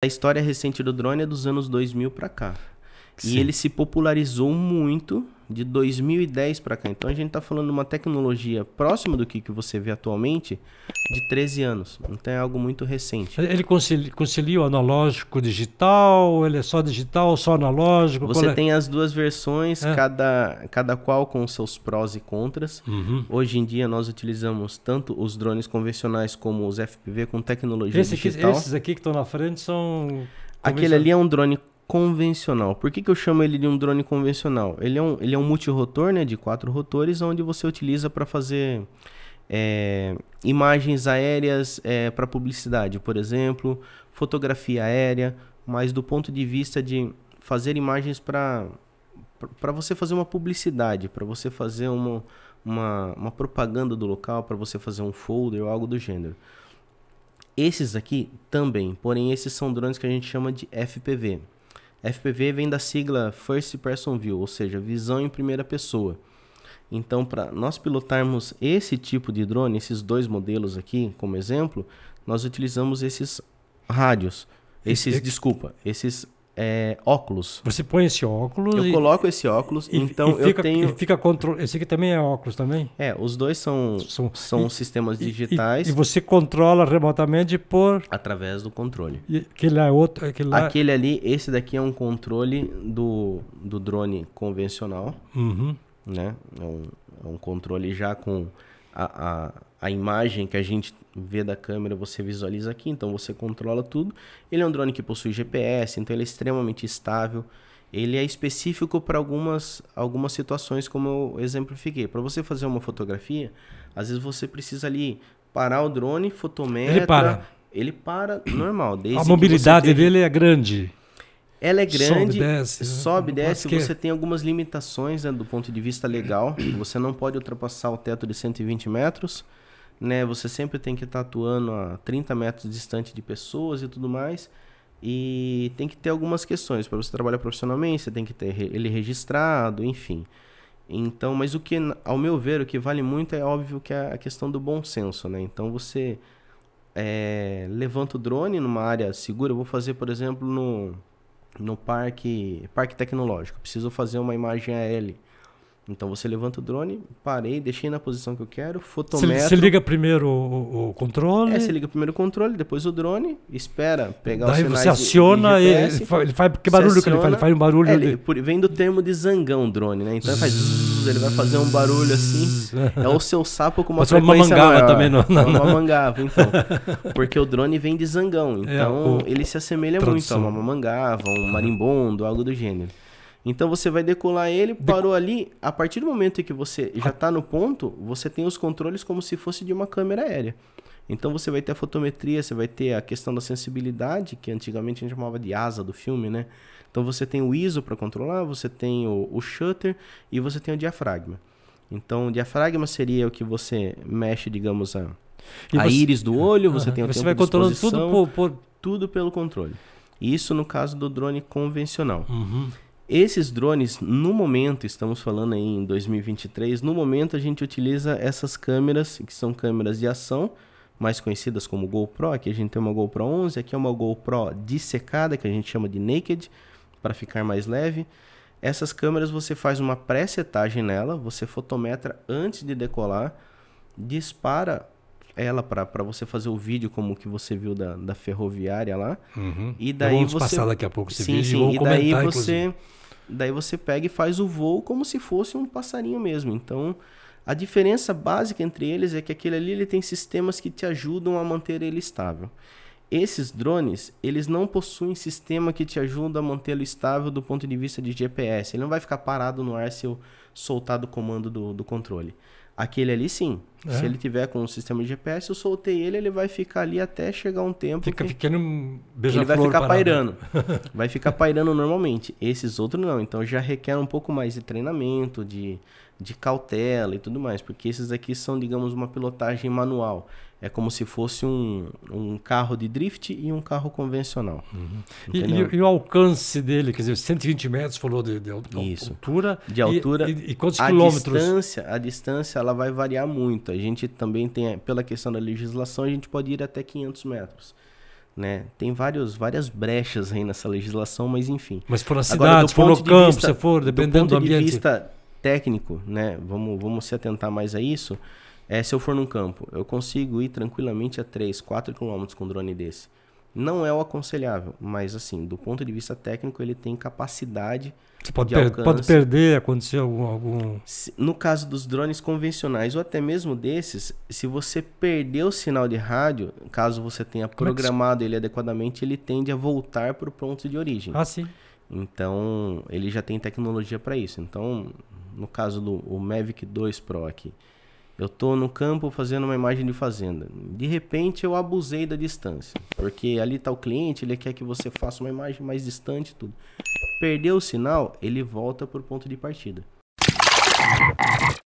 A história recente do drone é dos anos 2000 para cá. Sim. E ele se popularizou muito de 2010 para cá. Então a gente está falando de uma tecnologia próxima do que você vê atualmente de 13 anos. Então é algo muito recente. Ele concilia o analógico com o digital? Ele é só digital, só analógico? Você tem as duas versões, cada qual com seus prós e contras. Uhum. Hoje em dia nós utilizamos tanto os drones convencionais como os FPV com tecnologia digital. Esses aqui que estão na frente são... Aquele ali é um drone convencional. Por que eu chamo ele de um drone convencional? Ele é um multirotor, né, de 4 rotores, onde você utiliza para fazer imagens aéreas para publicidade, por exemplo, fotografia aérea, mas do ponto de vista de fazer imagens para você fazer uma publicidade, para você fazer uma propaganda do local, para você fazer um folder ou algo do gênero. Esses aqui também, porém esses são drones que a gente chama de FPV. FPV vem da sigla First Person View, ou seja, visão em primeira pessoa. Então, para nós pilotarmos esse tipo de drone, esses dois modelos aqui, como exemplo, nós utilizamos esses rádios, esses óculos. Você põe esse óculos... Eu coloco esse óculos, então eu tenho... Fica controle. Esse aqui também é óculos também? Os dois são sistemas digitais. E você controla remotamente através do controle. E aquele é outro... Aquele ali, esse daqui é um controle do drone convencional. Uhum. Né? É um controle já com a imagem que a gente vê da câmera, você visualiza aqui, então você controla tudo. Ele é um drone que possui GPS, então ele é extremamente estável. Ele é específico para algumas situações, como eu exemplifiquei. Para você fazer uma fotografia, às vezes você precisa ali parar o drone, fotometra. Ele para normal. A mobilidade dele é grande. Ela é grande, sobe, desce, você tem algumas limitações, né, do ponto de vista legal. Você não pode ultrapassar o teto de 120 metros, né? Você sempre tem que estar atuando a 30 metros distante de pessoas e tudo mais. E tem que ter algumas questões. Para você trabalhar profissionalmente, você tem que ter ele registrado, enfim. Então, mas o que, ao meu ver, o que vale muito é óbvio que é a questão do bom senso, né? Então você levanta o drone numa área segura. Eu vou fazer, por exemplo, no parque tecnológico, preciso fazer uma imagem AL. Então você levanta o drone, parei, deixei na posição que eu quero, fotometro. Você liga primeiro o controle? Você liga primeiro o controle, depois o drone, espera pegar daí os sinais. Daí você aciona de ele faz que barulho que ele faz? Ele faz um barulho. Vem do termo de zangão o drone, né? Então ele vai fazer um barulho assim. É o seu sapo com uma frequência maior. Também não. Uma mamangava, então. Porque o drone vem de zangão. Então ele se assemelha muito a uma mamangava, um marimbondo, algo do gênero. Então você vai decolar ele, parou ali, a partir do momento em que você já está no ponto, você tem os controles como se fosse de uma câmera aérea. Então você vai ter a fotometria, você vai ter a questão da sensibilidade, que antigamente a gente chamava de asa do filme, né? Então você tem o ISO para controlar, você tem o shutter e você tem o diafragma. Então o diafragma seria o que você mexe, digamos, a íris do olho, você tem o tempo vai de controlando exposição, tudo pelo controle. Isso no caso do drone convencional. Uhum. Esses drones, no momento, estamos falando aí em 2023, no momento a gente utiliza essas câmeras, que são câmeras de ação, mais conhecidas como GoPro. Aqui a gente tem uma GoPro 11, aqui é uma GoPro dissecada, que a gente chama de Naked, para ficar mais leve. Essas câmeras você faz uma pré-setagem nela, você fotometra antes de decolar, dispara ela para você fazer o vídeo como que você viu da ferroviária lá. Uhum. E daí vamos passar daqui a pouco esse vídeo. Sim, e daí você pega e faz o voo como se fosse um passarinho mesmo. Então, a diferença básica entre eles é que aquele ali ele tem sistemas que te ajudam a manter ele estável. Esses drones, eles não possuem sistema que te ajuda a mantê-lo estável do ponto de vista de GPS. Ele não vai ficar parado no ar se eu soltar do comando do controle. Aquele ali sim. Se ele tiver com um sistema de GPS, eu soltei ele vai ficar ali até chegar um tempo ele vai ficar pairando. Vai ficar pairando normalmente. Esses outros não. Então já requer um pouco mais de treinamento, de cautela e tudo mais. Porque esses aqui são, digamos, uma pilotagem manual. É como se fosse um carro de drift e um carro convencional. Uhum. E o alcance dele, quer dizer, 120 metros, falou de altura. De altura. E quantos quilômetros? A distância ela vai variar muito. A gente também tem, pela questão da legislação, a gente pode ir até 500 metros. né? Tem várias brechas aí nessa legislação, mas enfim. Mas for na cidade, se for no campo, se for, dependendo do ambiente. Do ponto de vista técnico, né? Vamos se atentar mais a isso. Se eu for num campo, eu consigo ir tranquilamente a 3, 4 quilômetros com um drone desse. Não é o aconselhável, mas assim, do ponto de vista técnico, ele tem capacidade de alcance. Pode perder, acontecer algum... No caso dos drones convencionais, ou até mesmo desses, se você perder o sinal de rádio, caso você tenha programado ele adequadamente, ele tende a voltar para o ponto de origem. Ah, sim. Então, ele já tem tecnologia para isso. Então, no caso do Mavic 2 Pro aqui, eu estou no campo fazendo uma imagem de fazenda. De repente, eu abusei da distância. Porque ali está o cliente, ele quer que você faça uma imagem mais distante, tudo. Perdeu o sinal, ele volta para o ponto de partida.